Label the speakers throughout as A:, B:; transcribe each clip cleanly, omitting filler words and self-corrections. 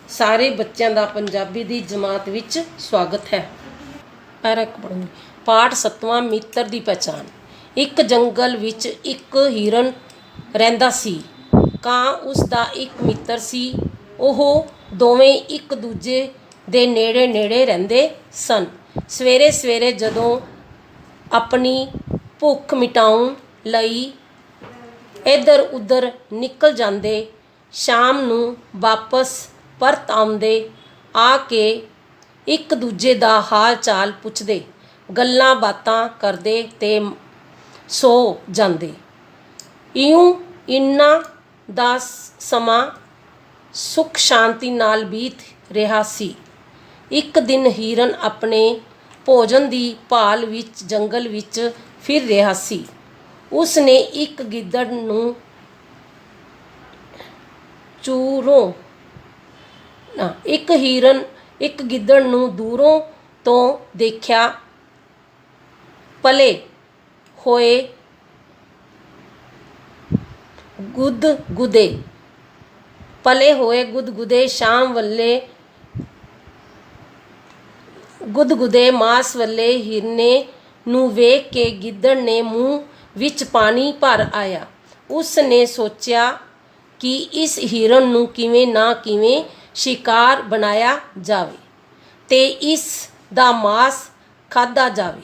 A: ਸਾਰੇ ਬੱਚਿਆਂ ਦਾ ਪੰਜਾਬੀ ਦੀ ਜਮਾਤ ਵਿੱਚ ਸਵਾਗਤ ਹੈ। ਪੈਰਾ ਪੜ੍ਹੂੰਗੀ। ਪਾਠ 7ਵਾਂ ਮਿੱਤਰ ਦੀ ਪਹਿਚਾਣ। ਇੱਕ ਜੰਗਲ ਵਿੱਚ ਇੱਕ ਹਿਰਨ ਰਹਿੰਦਾ ਸੀ। ਕਾਂ ਉਸ ਦਾ ਇੱਕ ਮਿੱਤਰ ਸੀ। ਉਹ ਦੋਵੇਂ ਇੱਕ ਦੂਜੇ ਦੇ ਨੇੜੇ ਨੇੜੇ ਰਹਿੰਦੇ ਸਨ। ਸਵੇਰੇ ਸਵੇਰੇ ਜਦੋਂ ਆਪਣੀ ਭੁੱਖ ਮਿਟਾਉਣ ਲਈ ਇੱਧਰ ਉੱਧਰ ਨਿਕਲ ਜਾਂਦੇ, ਸ਼ਾਮ ਨੂੰ ਵਾਪਸ ਪਰਤ ਆਉਂਦੇ, ਆ ਕੇ ਇੱਕ ਦੂਜੇ ਦਾ ਹਾਲ ਚਾਲ ਪੁੱਛਦੇ, ਗੱਲਾਂ ਬਾਤਾਂ ਕਰਦੇ ਤੇ ਸੋ ਜਾਂਦੇ। ਇਉਂ ਇਹਨਾਂ ਦਾ ਸਮਾਂ ਸੁੱਖ ਸ਼ਾਂਤੀ ਨਾਲ ਬੀਤ ਰਿਹਾ ਸੀ। ਇੱਕ ਦਿਨ ਹਿਰਨ ਆਪਣੇ ਭੋਜਨ ਦੀ ਭਾਲ ਵਿੱਚ ਜੰਗਲ ਵਿੱਚ ਫਿਰ ਰਿਹਾ ਸੀ। ਉਸ ਨੇ ਇੱਕ ਗਿੱਦੜ ਨੂੰ ਇੱਕ ਗਿੱਦੜ ਨੂੰ ਦੂਰੋਂ ਤੋਂ ਦੇਖਿਆ। ਪਲੇ ਹੋਏ ਗੁਦਗੁਦੇ ਸ਼ਾਮ ਵੇਲੇ ਗੁਦਗੁਦੇ ਮਾਸ ਵਾਲੇ ਹਿਰਨੇ ਨੂੰ ਵੇਖ ਕੇ ਗਿੱਦੜ ਨੇ ਮੂੰਹ ਵਿੱਚ ਪਾਣੀ ਭਰ ਆਇਆ। ਉਸ ਨੇ ਸੋਚਿਆ ਕਿ ਇਸ ਹਿਰਨ ਨੂੰ ਕਿਵੇਂ ਨਾ ਕਿਵੇਂ ਸ਼ਿਕਾਰ ਬਣਾਇਆ ਜਾਵੇ ਤੇ ਇਸ ਦਾ ਮਾਸ ਖਾਧਾ ਜਾਵੇ।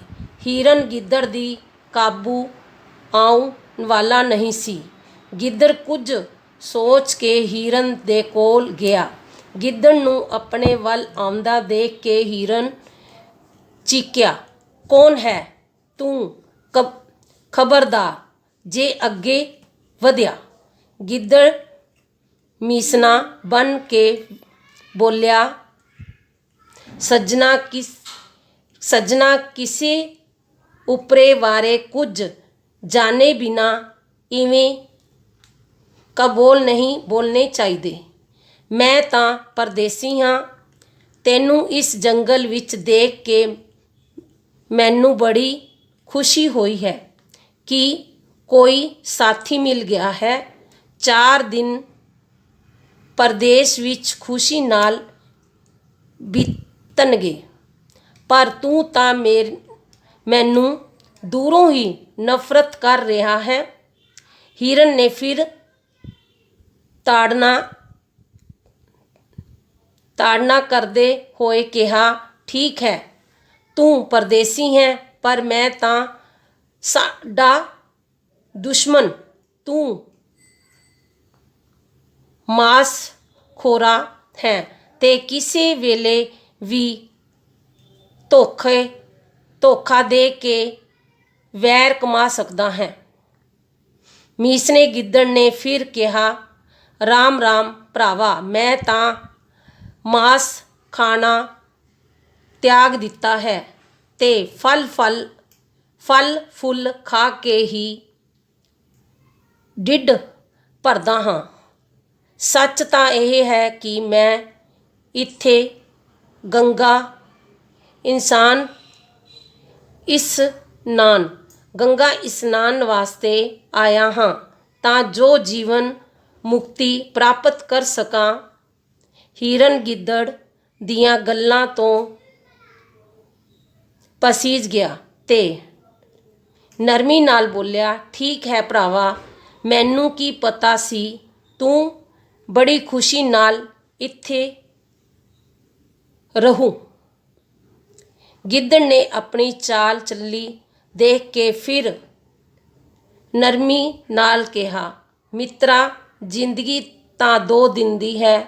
A: ਹਿਰਨ ਗਿੱਦੜ ਦੀ ਕਾਬੂ ਆਉਣ ਵਾਲਾ ਨਹੀਂ ਸੀ। ਗਿੱਦੜ ਕੁਝ ਸੋਚ ਕੇ ਹਿਰਨ ਦੇ ਕੋਲ ਗਿਆ। ਗਿੱਦੜ ਨੂੰ ਆਪਣੇ ਵੱਲ ਆਉਂਦਾ ਦੇਖ ਕੇ ਹਿਰਨ ਚੀਕਿਆ, ਕੌਣ ਹੈ ਤੂੰ? ਖਬਰਦਾਰ ਜੇ ਅੱਗੇ ਵਧਿਆ। ਗਿੱਦੜ ਮੀਸਣਾ ਬਣ ਕੇ ਬੋਲਿਆ, ਸੱਜਣਾ ਕਿਸੇ ਉਪਰੇ ਬਾਰੇ ਕੁਝ ਜਾਣੇ ਬਿਨਾ ਇਵੇਂ ਕਬੋਲ ਨਹੀਂ ਬੋਲਣੇ ਚਾਹੀਦੇ। ਮੈਂ ਤਾਂ ਪਰਦੇਸੀ ਹਾਂ। ਤੈਨੂੰ ਇਸ ਜੰਗਲ ਵਿੱਚ ਦੇਖ ਕੇ ਮੈਨੂੰ ਬੜੀ ਖੁਸ਼ੀ ਹੋਈ ਹੈ ਕਿ ਕੋਈ ਸਾਥੀ ਮਿਲ ਗਿਆ ਹੈ। 4 ਦਿਨ ਪਰਦੇਸ ਵਿੱਚ ਖੁਸ਼ੀ ਨਾਲ ਬੀਤਣਗੇ, ਪਰ ਤੂੰ ਤਾਂ ਮੈਨੂੰ ਦੂਰੋਂ ਹੀ ਨਫ਼ਰਤ ਕਰ ਰਿਹਾ ਹੈ। ਹਿਰਨ ਨੇ ਫਿਰ ਤਾੜਨਾ ਕਰਦੇ ਹੋਏ ਕਿਹਾ, ਠੀਕ ਹੈ, ਤੂੰ ਪਰਦੇਸੀ ਹੈ, ਪਰ ਮੈਂ ਤਾਂ ਸਾਡਾ ਦੁਸ਼ਮਣ। ਤੂੰ ਮਾਸਖੋਰਾ ਹੈ ਤੇ ਕਿਸੇ ਵੇਲੇ ਵੀ ਧੋਖਾ ਦੇ ਕੇ ਵੈਰ ਕਮਾ ਸਕਦਾ ਹੈ। ਮੀਸਣੇ ਗਿੱਦੜ ਨੇ ਫਿਰ ਕਿਹਾ, ਰਾਮ ਰਾਮ ਭਰਾਵਾ, ਮੈਂ ਤਾਂ ਮਾਸ ਖਾਣਾ ਤਿਆਗ ਦਿੱਤਾ ਹੈ ਤੇ ਫਲ ਫੁੱਲ ਖਾ ਕੇ ਹੀ ਢਿੱਡ ਭਰਦਾ ਹਾਂ। ਸੱਚ ਤਾਂ ਇਹ ਹੈ ਕਿ ਮੈਂ ਇੱਥੇ ਗੰਗਾ ਇਸ਼ਨਾਨ ਵਾਸਤੇ ਆਇਆ ਹਾਂ, ਤਾਂ ਜੋ ਜੀਵਨ ਮੁਕਤੀ ਪ੍ਰਾਪਤ ਕਰ ਸਕਾਂ। ਹਿਰਨ ਗਿੱਦੜ ਦੀਆਂ ਗੱਲਾਂ ਤੋਂ ਪਸੀਜ ਗਿਆ ਤੇ ਨਰਮੀ ਨਾਲ ਬੋਲਿਆ, ਠੀਕ ਹੈ ਭਰਾਵਾ, ਮੈਨੂੰ ਕੀ ਪਤਾ ਸੀ ਤੂੰ ਬੜੀ ਖੁਸ਼ੀ ਨਾਲ ਇੱਥੇ ਰਹੂੰ। ਗਿੱਦੜ ਨੇ ਆਪਣੀ ਚਾਲ ਚੱਲੀ ਦੇਖ ਕੇ ਫਿਰ ਨਰਮੀ ਨਾਲ ਕਿਹਾ, ਮਿੱਤਰਾ, ਜ਼ਿੰਦਗੀ ਤਾਂ 2 ਦਿਨ ਦੀ ਹੈ।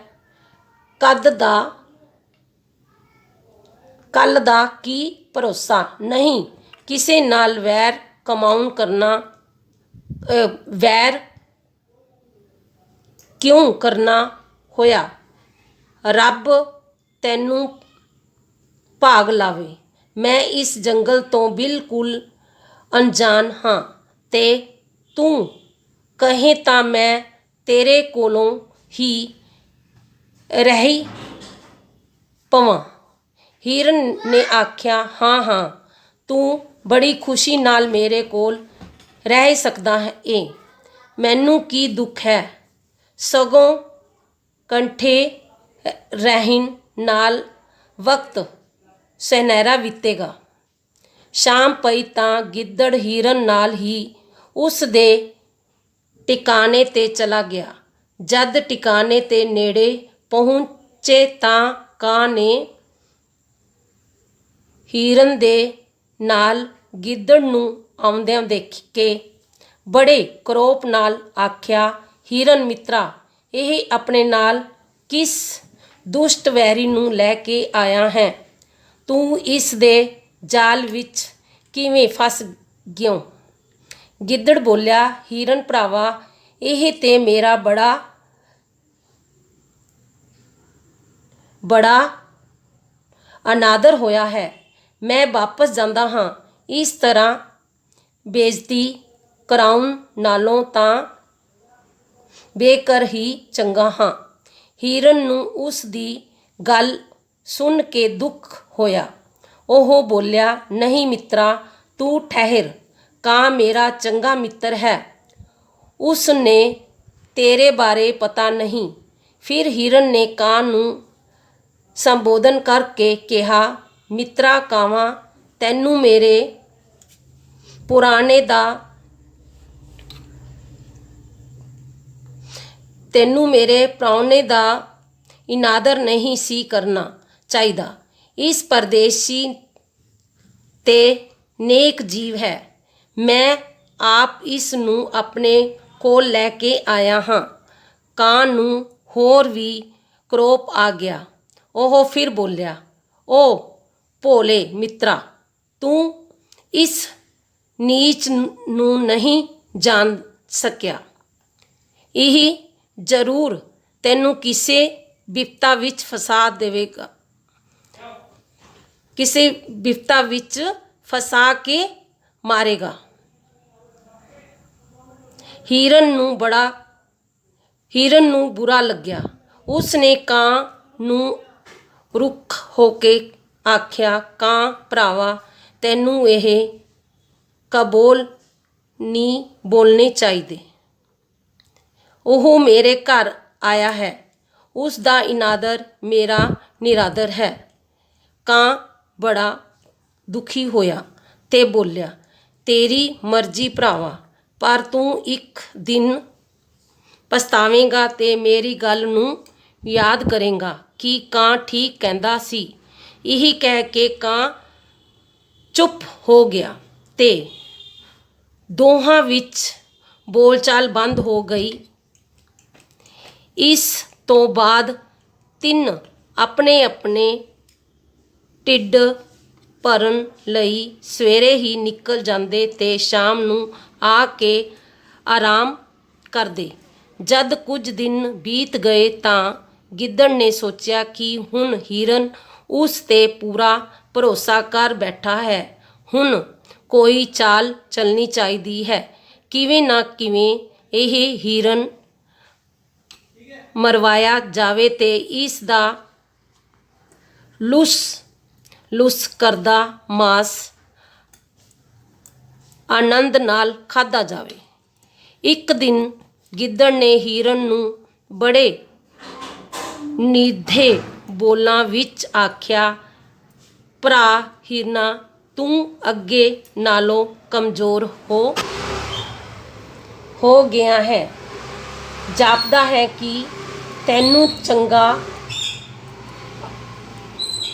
A: ਕੱਲ੍ਹ ਦਾ ਕੀ ਭਰੋਸਾ ਨਹੀਂ। ਕਿਸੇ ਨਾਲ ਵੈਰ ਕਿਉਂ ਕਰਨਾ ਹੋਇਆ? ਰੱਬ ਤੈਨੂੰ ਭਾਗ ਲਾਵੇ। ਮੈਂ ਇਸ ਜੰਗਲ ਤੋਂ ਬਿਲਕੁਲ ਅਣਜਾਣ ਹਾਂ ਤੇ ਤੂੰ ਕਹੇ ਤਾਂ ਮੈਂ ਤੇਰੇ ਕੋਲੋਂ ਹੀ ਰਹਿ ਪਵਾਂ। ਹਿਰਨ ਨੇ ਆਖਿਆ, ਹਾਂ, ਤੂੰ ਬੜੀ ਖੁਸ਼ੀ ਨਾਲ ਮੇਰੇ ਕੋਲ ਰਹਿ ਸਕਦਾ ਏ। ਮੈਨੂੰ ਕੀ ਦੁੱਖ ਹੈ, ਸਗੋਂ ਕੰਠੇ ਰਹਿਣ ਨਾਲ ਵਕਤ ਸੁਨਹਿਰਾ ਬੀਤੇਗਾ। ਸ਼ਾਮ ਪਈ ਤਾਂ ਗਿੱਦੜ ਹਿਰਨ ਨਾਲ ਹੀ ਉਸ ਦੇ ਟਿਕਾਣੇ 'ਤੇ ਚਲਾ ਗਿਆ। ਜਦ ਟਿਕਾਣੇ 'ਤੇ ਨੇੜੇ ਪਹੁੰਚੇ ਤਾਂ ਕਾਂ ਨੇ ਹਿਰਨ ਦੇ ਨਾਲ ਗਿੱਦੜ ਨੂੰ ਆਉਂਦਿਆਂ ਦੇਖ ਕੇ ਬੜੇ ਕਰੋਪ ਨਾਲ ਆਖਿਆ, ਹਿਰਨ ਮਿੱਤਰਾ, ਇਹ ਆਪਣੇ ਨਾਲ ਕਿਸ ਦੁਸ਼ਟ ਵੈਰੀ ਨੂੰ ਲੈ ਕੇ ਆਇਆ ਹੈ? ਤੂੰ ਇਸ ਦੇ ਜਾਲ ਵਿੱਚ ਕਿਵੇਂ ਫਸ ਗਿਓ? ਗਿੱਦੜ ਬੋਲਿਆ, ਹਿਰਨ ਭਰਾਵਾ, ਇਹ ਤੇ ਮੇਰਾ ਬੜਾ ਅਨਾਦਰ ਹੋਇਆ ਹੈ। ਮੈਂ ਵਾਪਸ ਜਾਂਦਾ ਹਾਂ। ਇਸ ਤਰ੍ਹਾਂ ਬੇਇੱਜ਼ਤੀ ਕਰਾਉਣ ਨਾਲੋਂ ਤਾਂ ਬੇਘਰ ਹੀ ਚੰਗਾ ਹਾਂ। ਹਿਰਨ ਨੂੰ ਉਸ ਦੀ ਗੱਲ ਸੁਣ ਕੇ ਦੁੱਖ ਹੋਇਆ। ਉਹ ਬੋਲਿਆ, ਨਹੀਂ ਮਿੱਤਰਾ, ਤੂੰ ਠਹਿਰ। ਕਾਂ ਮੇਰਾ ਚੰਗਾ ਮਿੱਤਰ ਹੈ। ਉਸ ਨੇ ਤੇਰੇ ਬਾਰੇ ਪਤਾ ਨਹੀਂ। ਫਿਰ ਹਿਰਨ ਨੇ ਕਾਂ ਨੂੰ ਸੰਬੋਧਨ ਕਰਕੇ ਕਿਹਾ, ਮਿੱਤਰਾ ਕਾਵਾਂ, ਤੈਨੂੰ ਮੇਰੇ ਪ੍ਰਾਹੁਣੇ ਦਾ ਇਨਾਦਰ ਨਹੀਂ ਸੀ ਕਰਨਾ ਚਾਹੀਦਾ। ਇਸ ਪਰਦੇਸੀ ਤੇ ਨੇਕ ਜੀਵ ਹੈ। ਮੈਂ ਆਪ ਇਸ ਨੂੰ ਆਪਣੇ ਕੋਲ ਲੈ ਕੇ ਆਇਆ ਹਾਂ। ਕਾਂ ਨੂੰ ਹੋਰ ਵੀ ਕਰੋਪ ਆ ਗਿਆ। ਉਹ ਫਿਰ ਬੋਲਿਆ, ਓ ਭੋਲੇ ਮਿੱਤਰਾ, ਤੂੰ ਇਸ ਨੀਚ ਨੂੰ ਨਹੀਂ ਜਾਣ ਸਕਿਆ। ਇਹ ਜ਼ਰੂਰ ਤੈਨੂੰ ਕਿਸੇ ਬਿਪਤਾ ਵਿੱਚ ਫਸਾ ਕੇ ਮਾਰੇਗਾ। ਹਿਰਨ ਨੂੰ ਬੁਰਾ ਲੱਗਿਆ। ਉਸ ਨੇ ਕਾਂ ਨੂੰ ਰੁੱਖ ਹੋ ਕੇ ਆਖਿਆ, ਕਾਂ ਭਰਾਵਾ, ਤੈਨੂੰ ਇਹ ਕਬੋਲ ਨਹੀਂ ਬੋਲਣੇ ਚਾਹੀਦੇ। ਉਹ ਮੇਰੇ ਘਰ ਆਇਆ ਹੈ। ਉਸ ਦਾ ਇਨਾਦਰ ਮੇਰਾ ਨਿਰਾਦਰ ਹੈ। ਕਾਂ ਬੜਾ ਦੁਖੀ ਹੋਇਆ ਤੇ ਬੋਲਿਆ, ਤੇਰੀ ਮਰਜ਼ੀ ਭਰਾਵਾ, ਪਰ ਤੂੰ ਇੱਕ ਦਿਨ ਪਛਤਾਵੇਂਗਾ ਤੇ ਮੇਰੀ ਗੱਲ ਨੂੰ ਯਾਦ ਕਰੇਂਗਾ ਕਿ ਕਾਂ ਠੀਕ ਕਹਿੰਦਾ ਸੀ। ਇਹੀ ਕਹਿ ਕੇ ਕਾਂ ਚੁੱਪ ਹੋ ਗਿਆ ਤੇ ਦੋਹਾਂ ਵਿੱਚ ਬੋਲਚਾਲ ਬੰਦ ਹੋ ਗਈ। ਇਸ ਤੋਂ ਬਾਅਦ ਤਿੰਨ ਆਪਣੇ ਆਪਣੇ ਢਿੱਡ ਭਰਨ ਲਈ ਸਵੇਰੇ ਹੀ ਨਿਕਲ ਜਾਂਦੇ ਤੇ ਸ਼ਾਮ ਨੂੰ ਆ ਕੇ ਆਰਾਮ ਕਰਦੇ। ਜਦ ਕੁਝ ਦਿਨ ਬੀਤ ਗਏ ਤਾਂ ਗਿੱਦੜ ਨੇ ਸੋਚਿਆ ਕਿ ਹੁਣ ਹਿਰਨ ਉਸ 'ਤੇ ਪੂਰਾ ਭਰੋਸਾ ਕਰ ਬੈਠਾ ਹੈ। ਹੁਣ ਕੋਈ ਚਾਲ ਚੱਲਣੀ ਚਾਹੀਦੀ ਹੈ। ਕਿਵੇਂ ਨਾ ਕਿਵੇਂ ਇਹ ਹਿਰਨ ਮਰਵਾਇਆ ਜਾਵੇ ਤੇ ਇਸ ਦਾ ਲੁੱਸ ਕਰਦਾ ਮਾਸ ਆਨੰਦ ਨਾਲ ਖਾਧਾ ਜਾਵੇ। ਇੱਕ ਦਿਨ ਗਿੱਦੜ ਨੇ ਹਿਰਨ ਨੂੰ ਬੜੇ ਨਿੱਘੇ ਬੋਲਾਂ ਵਿੱਚ ਆਖਿਆ, ਭਰਾ ਹਿਰਨਾ, ਤੂੰ ਅੱਗੇ ਨਾਲੋਂ ਕਮਜ਼ੋਰ ਹੋ ਗਿਆ ਹੈ। ਜਾਪਦਾ ਹੈ ਕਿ ਤੈਨੂੰ ਚੰਗਾ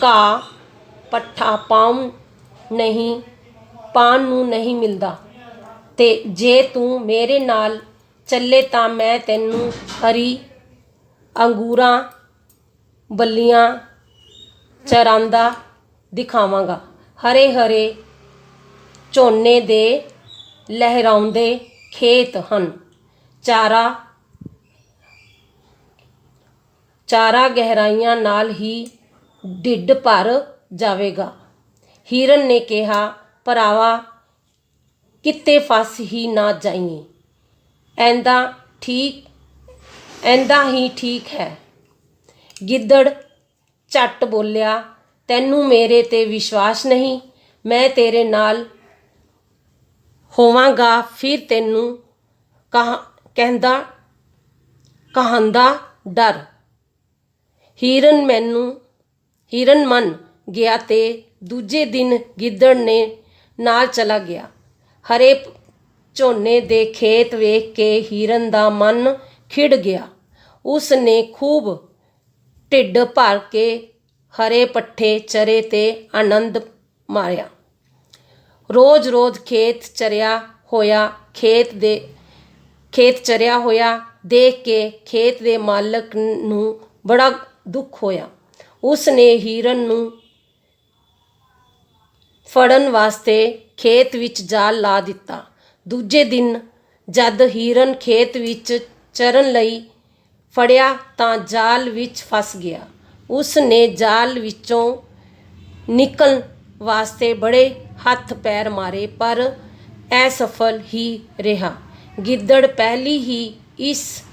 A: ਘਾਹ ਪੱਠਾ ਪਾਉਣ ਨੂੰ ਨਹੀਂ ਮਿਲਦਾ ਤੇ ਜੇ ਤੂੰ ਮੇਰੇ ਨਾਲ ਚੱਲੇ ਤਾਂ ਮੈਂ ਤੈਨੂੰ ਹਰੀ ਅੰਗੂਰਾਂ ਬੱਲੀਆਂ ਚਰਾਂਦਾ ਦਿਖਾਵਾਂਗਾ। ਹਰੇ ਹਰੇ ਝੋਨੇ ਦੇ ਲਹਿਰਾਉਂਦੇ ਖੇਤ ਹਨ। ਚਾਰਾ ਗਹਿਰਾਈਆਂ ਨਾਲ ਹੀ ਢਿੱਡ ਭਰ ਜਾਵੇਗਾ। ਹਿਰਨ ਨੇ ਕਿਹਾ, ਭਰਾਵਾ, ਕਿਤੇ ਫਸ ਹੀ ਨਾ ਜਾਈਏ। ਐਂਦਾ ਹੀ ਠੀਕ ਹੈ। ਗਿੱਦੜ ਝੱਟ ਬੋਲਿਆ, ਤੈਨੂੰ ਮੇਰੇ 'ਤੇ ਵਿਸ਼ਵਾਸ ਨਹੀਂ? ਮੈਂ ਤੇਰੇ ਨਾਲ ਹੋਵਾਂਗਾ, ਫਿਰ ਤੈਨੂੰ ਕਹਾਂਦਾ ਡਰ। ਹੀਰਨ ਮੰਨ ਗਿਆ ਤੇ ਦੂਜੇ ਦਿਨ ਗਿੱਦੜ ਨੇ ਨਾਲ ਚਲਾ ਗਿਆ। ਹਰੇ ਝੋਨੇ ਦੇ ਖੇਤ ਵੇਖ ਕੇ ਹੀਰਨ ਦਾ ਮਨ ਖਿੜ ਗਿਆ। ਉਸ ਨੇ ਖੂਬ ਢਿੱਡ ਭਰ ਕੇ ਹਰੇ ਪੱਠੇ ਚਰੇ ਤੇ ਆਨੰਦ ਮਾਰਿਆ। ਰੋਜ਼ ਖੇਤ ਚਰਿਆ ਹੋਇਆ ਦੇਖ ਕੇ ਖੇਤ ਦੇ ਮਾਲਕ ਨੂੰ ਬੜਾ ਦੁੱਖ ਹੋਇਆ। ਉਸ ਨੇ ਹੀਰਨ ਨੂੰ ਫੜਨ ਵਾਸਤੇ ਖੇਤ ਵਿੱਚ ਜਾਲ ਲਾ ਦਿੱਤਾ। ਦੂਜੇ ਦਿਨ ਜਦ ਹੀਰਨ ਖੇਤ ਵਿੱਚ ਚਰਨ ਲਈ ਫੜਿਆ ਤਾਂ ਜਾਲ ਵਿੱਚ ਫਸ ਗਿਆ। ਉਸ ਨੇ ਜਾਲ ਵਿੱਚੋਂ ਨਿਕਲਣ ਵਾਸਤੇ ਬੜੇ ਹੱਥ ਪੈਰ ਮਾਰੇ ਪਰ ਅਸਫਲ ਹੀ ਰਿਹਾ। ਗਿੱਦੜ ਪਹਿਲੀ ਹੀ ਇਸ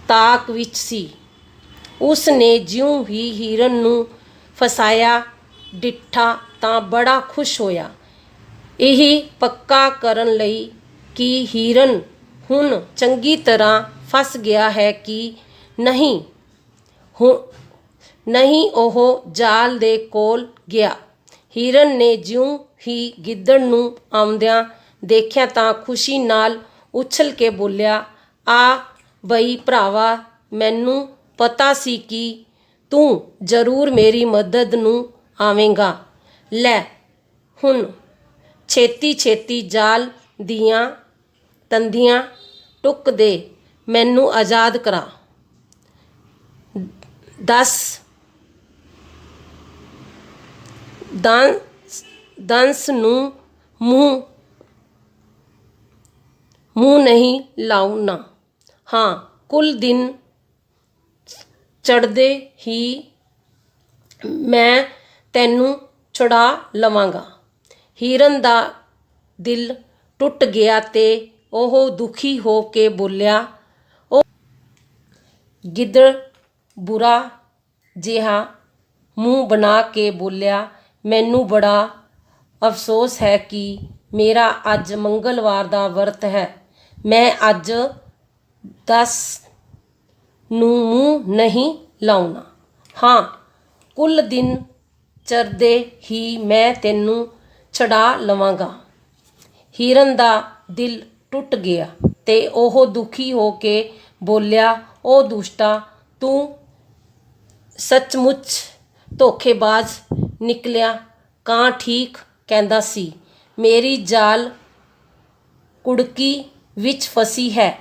A: ਤਾਕ ਵਿੱਚ ਸੀ। ਉਸ ਨੇ ਜਿਉਂ ਹੀ ਹੀਰਨ ਨੂੰ ਫਸਾਇਆ ਡਿੱਠਾ ਤਾਂ ਬੜਾ ਖੁਸ਼ ਹੋਇਆ, ਇਹ ਪੱਕਾ ਕਰਨ ਲਈ ਕਿ ਹੀਰਨ ਹੁਣ ਚੰਗੀ ਤਰ੍ਹਾਂ ਫਸ ਗਿਆ ਹੈ ਕਿ ਨਹੀਂ ਉਹ ਜਾਲ ਦੇ ਕੋਲ ਗਿਆ। ਹੀਰਨ ਨੇ ਜਿਉਂ ਹੀ ਗਿੱਦੜ ਨੂੰ ਆਉਂਦਿਆਂ ਦੇਖਿਆ ਤਾਂ ਖੁਸ਼ੀ ਨਾਲ ਉਛਲ ਕੇ ਬੋਲਿਆ, ਆ ਬਈ ਭਰਾਵਾ, ਮੈਨੂੰ ਪਤਾ ਸੀ ਕਿ ਤੂੰ ਜ਼ਰੂਰ ਮੇਰੀ ਮਦਦ ਨੂੰ ਆਵੇਂਗਾ। ਲੈ ਹੁਣ ਛੇਤੀ ਜਾਲ ਦੀਆਂ ਤੰਦੀਆਂ ਟੁੱਕ ਦੇ, ਮੈਨੂੰ ਆਜ਼ਾਦ ਕਰਾ। ਦੰਸ ਨੂੰ ਮੂੰਹ ਨਹੀਂ ਲਾਉਣਾ। ਹਾਂ, ਕੁਲ ਦਿਨ ਚੜ੍ਹਦੇ ਹੀ ਮੈਂ ਤੈਨੂੰ ਛੁਡਾ ਲਵਾਂਗਾ। ਹੀਰਨ ਦਾ ਦਿਲ ਟੁੱਟ ਗਿਆ ਤੇ ਉਹ ਦੁਖੀ ਹੋ ਕੇ ਬੋਲਿਆ। ਉਹ ਗਿੱਦੜ ਬੁਰਾ ਜਿਹਾ ਮੂੰਹ ਬਣਾ ਕੇ ਬੋਲਿਆ, ਮੈਨੂੰ ਬੜਾ ਅਫਸੋਸ ਹੈ ਕਿ ਮੇਰਾ ਅੱਜ ਮੰਗਲਵਾਰ ਦਾ ਵਰਤ ਹੈ। ਮੈਂ ਅੱਜ 10 ਨੂੰ ਮੂੰਹ ਨਹੀਂ ਲਾਉਣਾ। ਹਾਂ, ਕੁਲ ਦਿਨ ਚੜ੍ਹਦੇ ਹੀ ਮੈਂ ਤੈਨੂੰ ਛੁਡਾ ਲਵਾਂਗਾ। ਹੀਰਨ ਦਾ ਦਿਲ ਟੁੱਟ ਗਿਆ ਤੇ ਉਹ ਦੁਖੀ ਹੋ ਕੇ ਬੋਲਿਆ, ਉਹ ਦੁਸ਼ਟਾ, ਤੂੰ ਸੱਚਮੁੱਚ ਧੋਖੇਬਾਜ਼ ਨਿਕਲਿਆ। ਕਾਂ ਠੀਕ ਕਹਿੰਦਾ ਸੀ, ਮੇਰੀ ਜਾਲ ਕੁੜਕੀ ਵਿੱਚ ਫਸੀ ਹੈ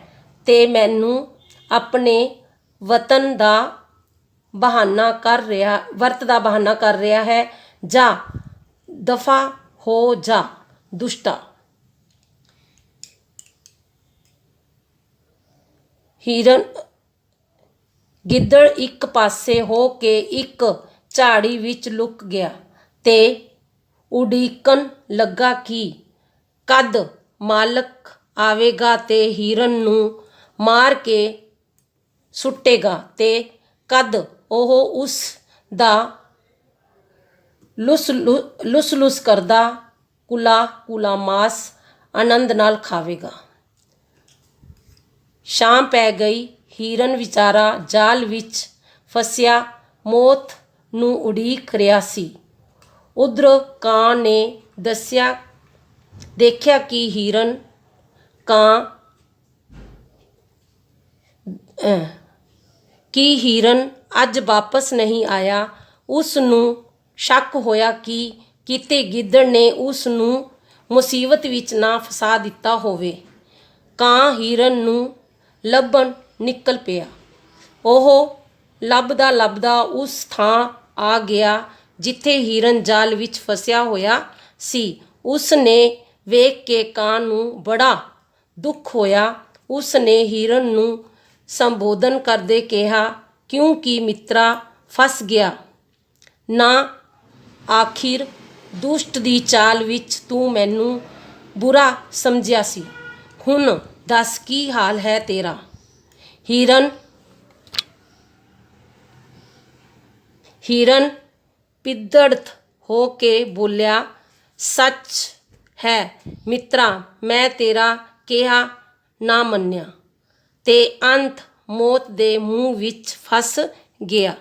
A: ਤੇ ਮੈਨੂੰ ਆਪਣੇ ਵਰਤ ਦਾ ਬਹਾਨਾ ਕਰ ਰਿਹਾ ਹੈ। ਜਾ ਦਫਾ ਹੋ ਜਾ ਦੁਸ਼ਟਾ। ਗਿੱਦੜ ਇੱਕ ਪਾਸੇ ਹੋ ਕੇ ਇੱਕ ਝਾੜੀ ਵਿੱਚ ਲੁਕ ਗਿਆ ਤੇ ਉਡੀਕਣ ਲੱਗਾ ਕਿ ਕਦ ਮਾਲਕ ਆਵੇਗਾ ਤੇ ਹੀਰਨ ਨੂੰ ਮਾਰ ਕੇ ਸੁੱਟੇਗਾ ਤੇ ਕਦ ਉਹ ਉਸ ਦਾ ਲੁਸ ਕਰਦਾ ਕੁਲਾ ਮਾਸ ਆਨੰਦ ਨਾਲ ਖਾਵੇਗਾ। ਸ਼ਾਮ ਪੈ ਗਈ। ਹੀਰਨ ਵਿਚਾਰਾ ਜਾਲ ਵਿੱਚ ਫਸਿਆ ਮੌਤ ਨੂੰ ਉਡੀਕ ਰਿਹਾ ਸੀ। ਉਧਰ ਕਾਂ ਨੇ ਦੇਖਿਆ ਕਿ ਹੀਰਨ ਅੱਜ ਵਾਪਸ ਨਹੀਂ ਆਇਆ। ਉਸ ਨੂੰ ਸ਼ੱਕ ਹੋਇਆ ਕਿ ਕਿਤੇ ਗਿੱਦੜ ਨੇ ਉਸ ਨੂੰ ਮੁਸੀਬਤ ਵਿੱਚ ਨਾ ਫਸਾ ਦਿੱਤਾ ਹੋਵੇ। ਕਾਂ ਹੀਰਨ ਨੂੰ ਲੱਭਣ ਨਿਕਲ ਪਿਆ। ਉਹ ਲੱਭਦਾ ਉਸ ਥਾਂ ਆ ਗਿਆ ਜਿੱਥੇ ਹੀਰਨ ਜਾਲ ਵਿੱਚ ਫਸਿਆ ਹੋਇਆ ਸੀ। ਉਸ ਨੇ ਵੇਖ ਕੇ ਕਾਂ ਨੂੰ ਬੜਾ ਦੁੱਖ ਹੋਇਆ। ਉਸ ਨੇ ਹੀਰਨ ਨੂੰ ਸੰਬੋਧਨ ਕਰਦੇ ਕਿਹਾ, ਕਿਉਂਕਿ ਮਿੱਤਰਾ ਫਸ ਗਿਆ ਨਾ। ਆਖਿਰ ਦੁਸ਼ਟ ਦੀ ਚਾਲ ਵਿੱਚ ਤੂੰ ਮੈਨੂੰ ਬੁਰਾ ਸਮਝਿਆ ਸੀ। ਹੁਣ ਦੱਸ ਕੀ ਹਾਲ ਹੈ ਤੇਰਾ। ਹੀਰਨ ਪਿੱਦੜਤ ਹੋ ਕੇ ਬੋਲਿਆ, ਸੱਚ ਹੈ ਮਿੱਤਰਾ, ਮੈਂ ਤੇਰਾ ਕਿਹਾ ਨਾ ਮੰਨਿਆ ਤੇ ਅੰਤ ਮੌਤ ਦੇ ਮੂੰਹ ਵਿੱਚ ਫਸ ਗਿਆ।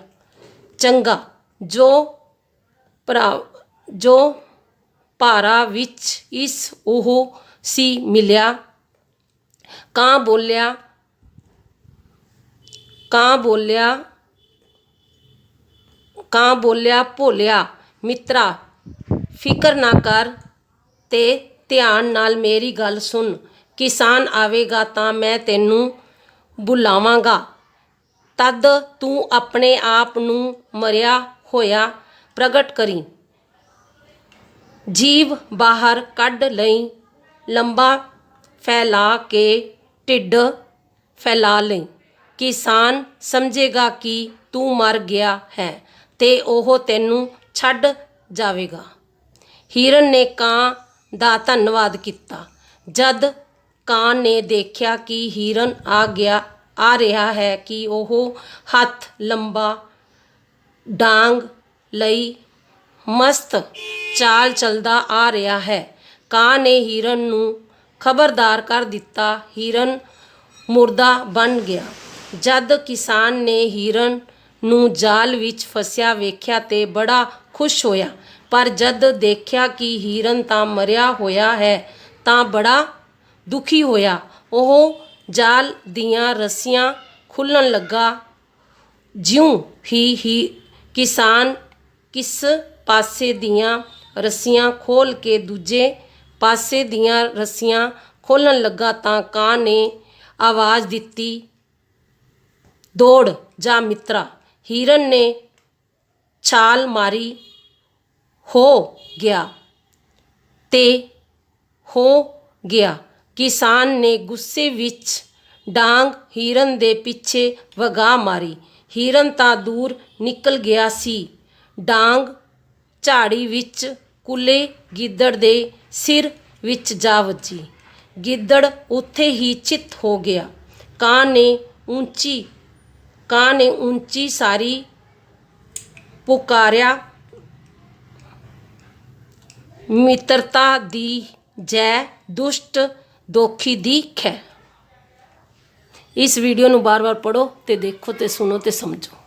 A: ਚੰਗਾ ਜੋ ਭਾਰਾ ਵਿੱਚ ਇਸ ਉਹ ਸੀ ਮਿਲਿਆ। ਕਾਂ ਬੋਲਿਆ ਭੋਲਿਆ ਮਿੱਤਰਾ, ਫਿਕਰ ਨਾ ਕਰ ਤੇ ਧਿਆਨ ਨਾਲ ਮੇਰੀ ਗੱਲ ਸੁਣ। ਕਿਸਾਨ ਆਵੇਗਾ ਤਾਂ ਮੈਂ ਤੈਨੂੰ ਬੁਲਾਵਾਂਗਾ, ਤਦ ਤੂੰ ਆਪਣੇ ਆਪ ਨੂੰ ਮਰਿਆ ਹੋਇਆ ਪ੍ਰਗਟ ਕਰੀਂ। ਜੀਭ ਬਾਹਰ ਕੱਢ ਲਈ, ਲੰਬਾ ਫੈਲਾ ਕੇ ਢਿੱਡ ਫੈਲਾ ਲਈ। ਕਿਸਾਨ ਸਮਝੇਗਾ ਕਿ ਤੂੰ ਮਰ ਗਿਆ ਹੈ ਤੇ ਉਹ ਤੈਨੂੰ ਛੱਡ ਜਾਵੇਗਾ। ਹਿਰਨ ਨੇ ਕਾਂ ਦਾ ਧੰਨਵਾਦ ਕੀਤਾ। ਜਦ ਕਾਂ ਨੇ ਦੇਖਿਆ ਕਿ ਹਿਰਨ ਆ ਰਿਹਾ ਹੈ ਕਿ ਉਹ ਹੱਥ ਲੰਬਾ ਡਾਂਗ ਲਈ ਮਸਤ ਚਾਲ ਚੱਲਦਾ ਆ ਰਿਹਾ ਹੈ, ਕਾਂ ਨੇ ਹਿਰਨ ਨੂੰ ਖਬਰਦਾਰ ਕਰ ਦਿੱਤਾ। ਹਿਰਨ ਮੁਰਦਾ ਬਣ ਗਿਆ। ਜਦ ਕਿਸਾਨ ਨੇ ਹਿਰਨ ਨੂੰ ਜਾਲ ਵਿੱਚ ਫਸਿਆ ਵੇਖਿਆ ਤੇ ਬੜਾ ਖੁਸ਼ ਹੋਇਆ, ਪਰ ਜਦ ਦੇਖਿਆ ਕਿ ਹਿਰਨ ਤਾਂ ਮਰਿਆ ਹੋਇਆ ਹੈ ਤਾਂ ਬੜਾ ਦੁਖੀ ਹੋਇਆ। ਉਹ ਜਾਲ ਦੀਆਂ ਰੱਸੀਆਂ ਖੁੱਲ੍ਹਣ ਲੱਗਾ। ਜਿਉਂ ਹੀ ਕਿਸਾਨ ਕਿਸ ਪਾਸੇ ਦੀਆਂ ਰੱਸੀਆਂ ਖੋਲ੍ਹ ਕੇ ਦੂਜੇ ਪਾਸੇ ਦੀਆਂ ਰੱਸੀਆਂ ਖੋਲ੍ਹਣ ਲੱਗਾ ਤਾਂ ਕਾਂ ਨੇ ਆਵਾਜ਼ ਦਿੱਤੀ, ਦੌੜ ਜਾ ਮਿੱਤਰਾ। ਹਿਰਨ ਨੇ ਛਾਲ ਮਾਰੀ, ਹੋ ਗਿਆ। ਕਿਸਾਨ ਨੇ ਗੁੱਸੇ ਵਿੱਚ ਡਾਂਗ ਹਿਰਨ ਦੇ ਪਿੱਛੇ ਵਗਾ ਮਾਰੀ। ਹਿਰਨ ਤਾਂ ਦੂਰ ਨਿਕਲ ਗਿਆ ਸੀ। ਡਾਂਗ ਝਾੜੀ ਵਿੱਚ ਕੁੱਲੇ ਗਿੱਦੜ ਦੇ ਸਿਰ ਵਿੱਚ ਜਾ ਵੱਜੀ। ਗਿੱਦੜ ਉੱਥੇ ਹੀ ਚਿੱਤ ਹੋ ਗਿਆ। ਕਾਂ ਨੇ ਉੱਚੀ ਸਾਰੀ ਪੁਕਾਰਿਆ, ਮਿੱਤਰਤਾ ਦੀ ਜੈ, ਦੁਸ਼ਟ ਦੋਖੀ ਦੀ ਖੈ। ਇਸ ਵੀਡੀਓ ਨੂੰ ਬਾਰ-ਬਾਰ ਪੜ੍ਹੋ ਤੇ ਦੇਖੋ ਤੇ ਸੁਣੋ ਤੇ ਸਮਝੋ।